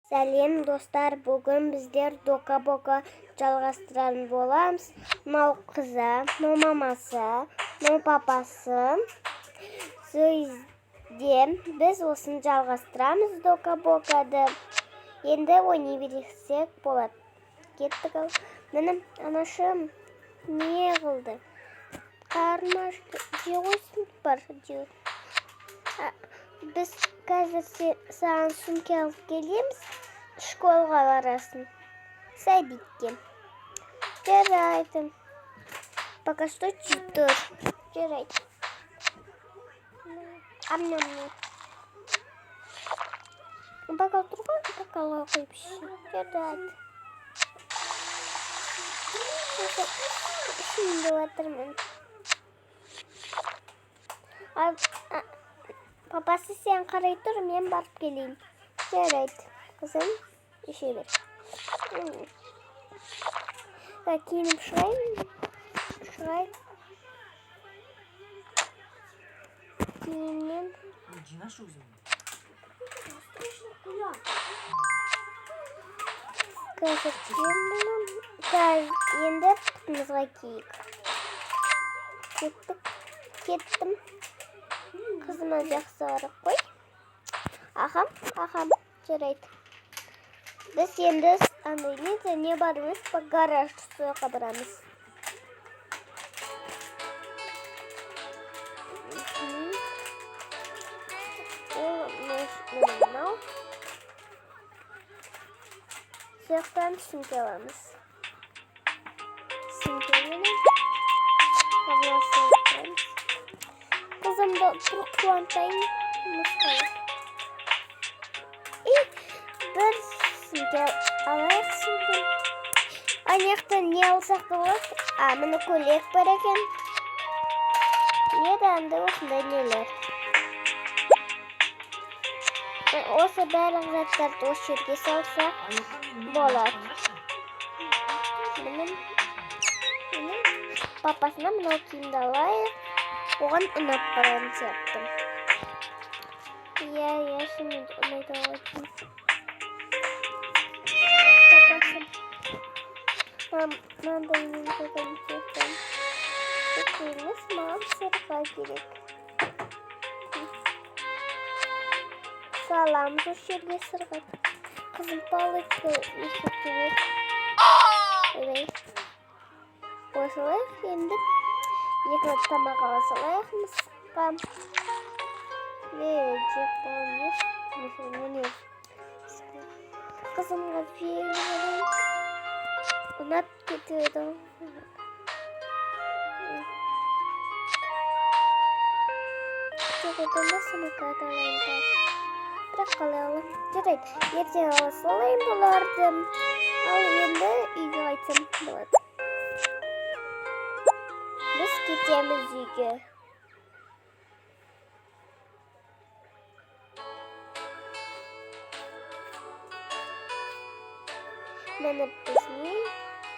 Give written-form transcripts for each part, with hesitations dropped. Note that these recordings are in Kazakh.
Сәлем достар, бүгін біздер дока-бока жалғастыратын боламыз. Мынау қызы, мынау мамасы, мынау папасы. Сөзде біз осын жалғастырамыз дока-бокады. Енді ойнай берсек болады. Кеттік ал. Мінім, анашым, не қылды? Қарны ашты, жеғойсын бар, жеғойсын. Біз қазір саған сумке алып келеміз, школға барасың, сәбитке. Жарайды. Пока что тұр. Жарайды. Ам-ням-ням. Пока тұр ғой, бокалға қойып іші. Жарайды. Şimdi батырмын. Папасы сен қарай тұр, мен барып келейін. Жарайды. Қызым, іше бер. Киініп шығайын. Шығайын. Киінмен. Қазір киінмін. Енді тұтымызға кейік. Кеттім. Қызыма жақсы арық қой. Ахам, жарайды. Біз енді андайлы не барымыз, гараж сояққа барамыз. Мынау. Сояқтан сумке аламыз. Қызымды тұрып қуантайын. Бір сумке алайық сумке. Аяқтан не алсақ болады? Мұны көйлек бар екен. Еді анда осындай нелер. Осы барлық заттарды осы жерге салса болады. Папасына мынау киімді алайық. Оған ұнап барайын сеттім. Иә, шынымен ұнайды алайын. Папасым. Мынандай мен қойған сеттім. Көкеміз маған сырға керек. Саламыз осы жерге сырға. Қызым палычка есіп керек. Осылайық енді. Екі тамақ ала салайық мысқа. Жеп болын еш. Қызымға жегілерін. Ұнап кетеді. Жоғыдан да самокат алайын тар. Бірақ қалай алайын. Жарайды. Ертең ала салайын бұларды. Ал енді үйге қайтсам болады. Біз кетеміз үйге. Мені бізне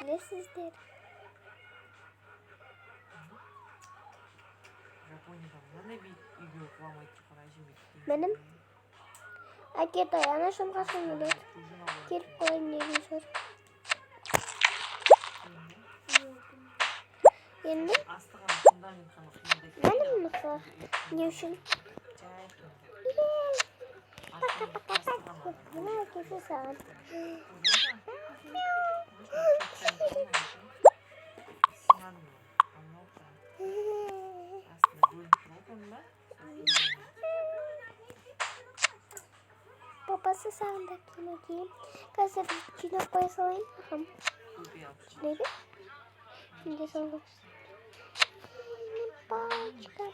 білесіздер. Менің әкет аяна шымғасын өлер. Келіп қойын неге жүр. Енді менің мұқы не үшін? Мына әкесі саған. Папасы саған да кино кейім. Қазір кино қоя салайын. Ахам. Неге? Şimdi sonra палочка.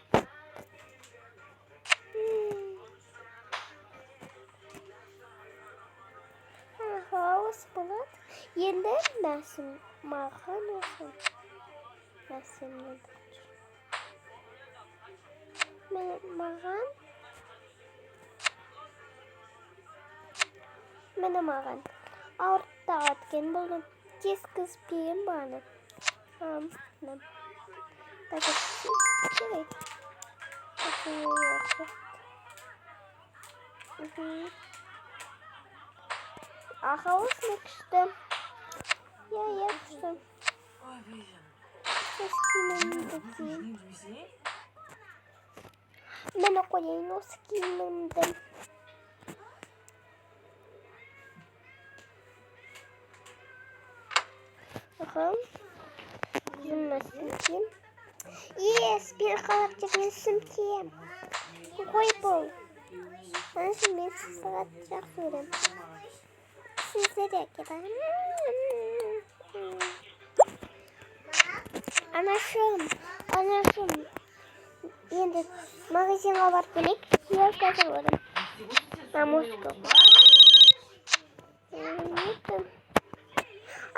Осы болады. Енді мәсім маған осы. Мәсімнен маған. Мені маған. Ауыртта аткен болдым. Тескізбейін баны. Так, жарайды. Аха осыны күшті. Я күшті. Мен қояйын осы киімімді. Аха. Жүрмәсінке. Бір қалап жүрген сүмке. Қой бұл. Анашым мен сағат жақсы өрем. Сіздері әкеді. Анашым. Енді магазинға барып келейік. Я қазір өрем. Мамушка.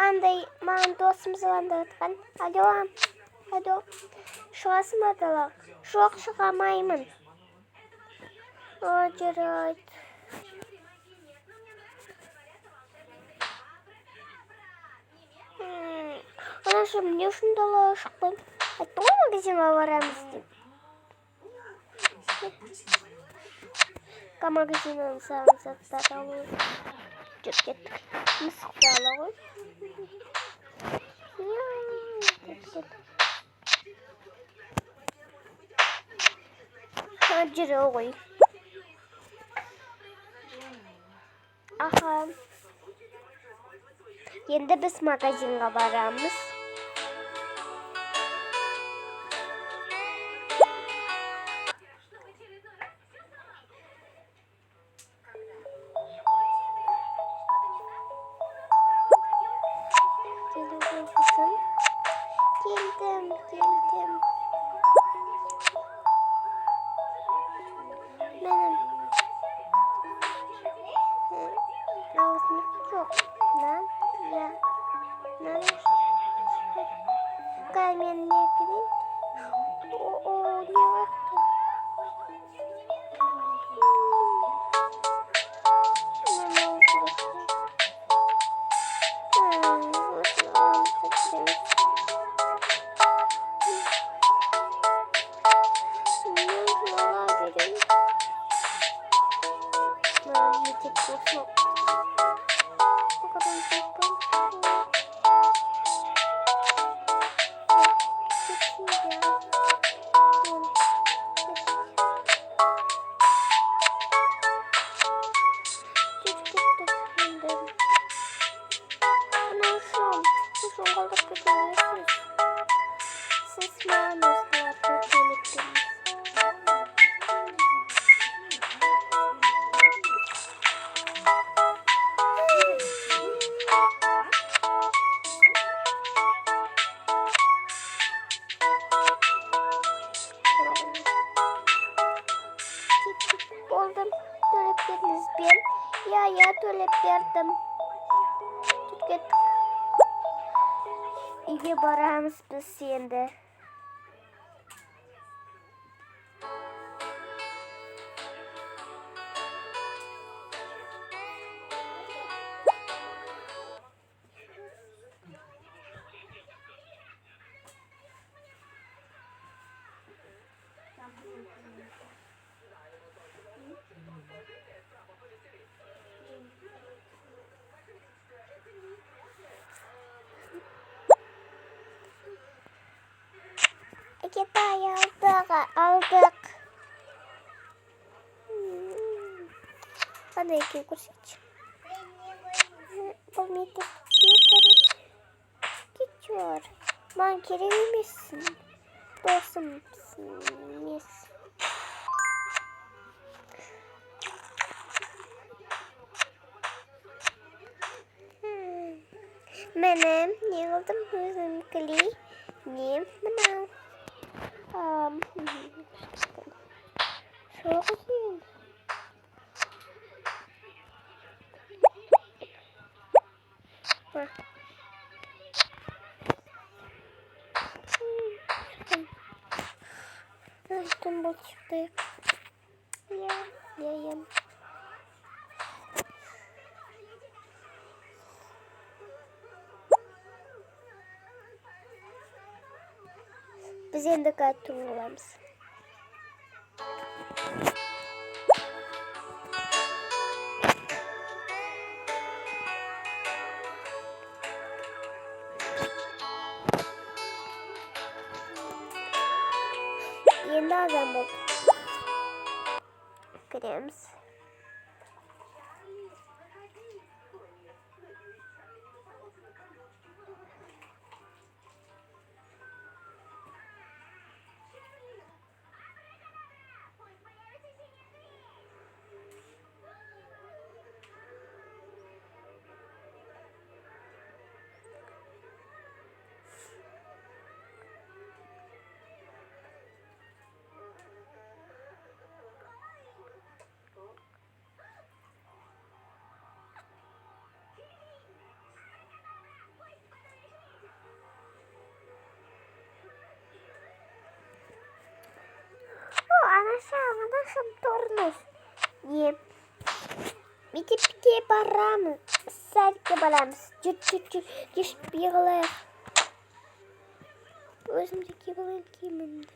Андай маған досым звондап жатқан. Алло. Шығасың ба далаға? Жоқ, шығамаймын. Жарайды. Анашым, не үшін далаға шықпаймын? Айттың ғой магазинға барамыз деп. Магазиннан саған заттар алу. Жүріп кеттік. Мысықты ала ғой. Жүрі ғой. Аха. Енді біз магазинға барамыз. Келдім. Жоқ. Мен не кірейін? Не вақты? Я төлеп бердім. Үйге барамыз біз енді. Китай алдық. Қандай екен көрсетші. Бұл мектепке кетер. Маған керек емессің. Досымсың емес. Мені не қылдым өзім клей. Не мынау. Çok iyi. Там был чипы. Я ем. Biz енді қайтып оламыз. adam oldu. Girelim. Нашим торнус. Еп. Мектепке барамыз. Садикке барамыз. Жүр пиғылайық. Өзім де киғылайын киімімді.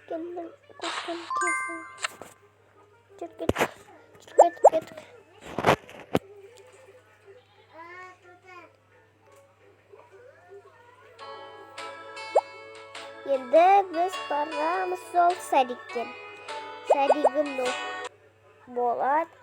Kendім көшкен кесін. Жүр кеттік. Енді біз барамыз сол садиктен. Садигім болады.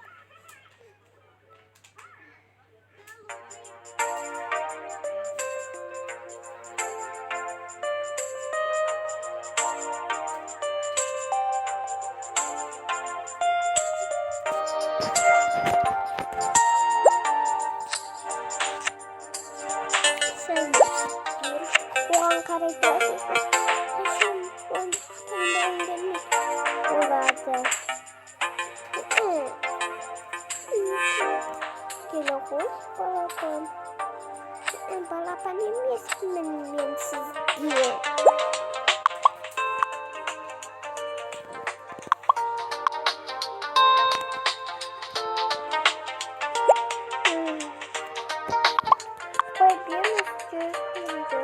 Sen oğan karakter. Balapan емес мен сізге. Пойдем жүргізді.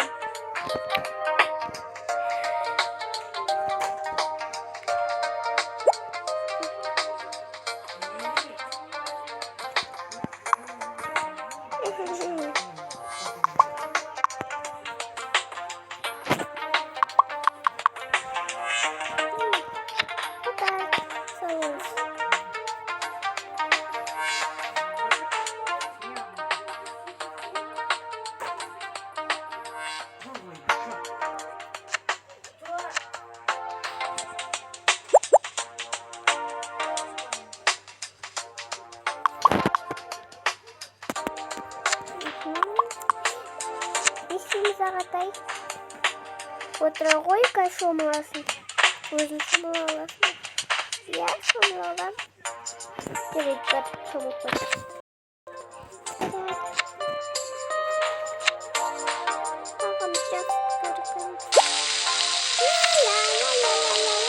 Ағатай отыра ғой, қай шомыласын. Өзің шомыла аласың. Иә, шомыла алам. Жарайды, шомылып